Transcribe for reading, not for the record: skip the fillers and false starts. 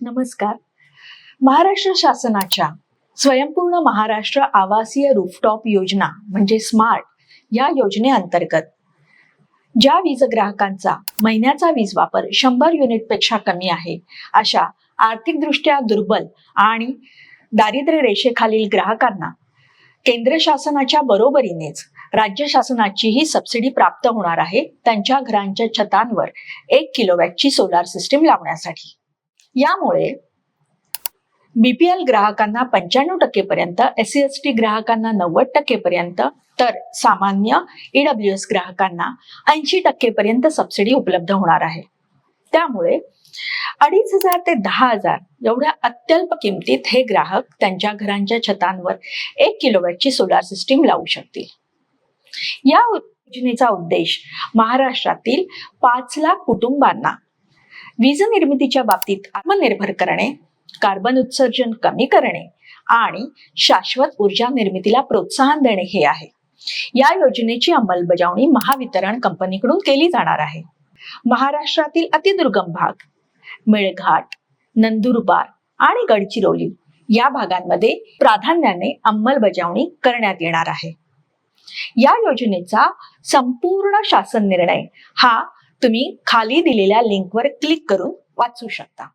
नमस्कार. महाराष्ट्र शासनाच्या स्वयंपूर्ण महाराष्ट्र आवासीय रूफटॉप योजना म्हणजे स्मार्ट या योजनेअंतर्गत ज्या वीज ग्राहकांचा महिन्याचा वीज वापर 100 युनिट पेक्षा कमी आहे अशा आर्थिकदृष्ट्या दुर्बल आणि दारिद्र्य रेषेखालील ग्राहकांना केंद्र शासनाच्या बरोबरीनेच राज्य शासनाचीही सबसिडी प्राप्त होणार आहे त्यांच्या घरांच्या छतांवर 1 किलोवॅटची सोलार सिस्टीम लावण्यासाठी. यामुळे बीपीएल ग्राहकांना 95% पर्यंत, SC/ST ग्राहकांना 90% पर्यंत, तर सामान्य EWS ग्राहकांना 80% पर्यंत सबसिडी उपलब्ध होणार आहे. त्यामुळे 2,500 ते 10,000 एवढ्या अत्यल्प किमतीत हे ग्राहक त्यांच्या घरांच्या छतांवर 1 किलोवॅटची सोलार सिस्टीम लावू शकतील. या योजनेचा उद्देश महाराष्ट्रातील 5 लाख कुटुंबांना वीज निर्मितीच्या बाबतीत आत्मनिर्भर करणे, कार्बन उत्सर्जन कमी करणे आणि शाश्वत ऊर्जा निर्मितीला प्रोत्साहन देणे हे आहे. या योजनेची अंमलबजावणी महावितरण कंपनीकडून केली जाणार आहे. महाराष्ट्रातील अतिदुर्गम भाग, मेळघाट, नंदुरबार आणि गडचिरोली या भागांमध्ये प्राधान्याने अंमलबजावणी करण्यात येणार आहे. या योजनेचा संपूर्ण शासन निर्णय हा तुम्ही खाली दिलेल्या लिंकवर क्लिक करून वाचू शकता.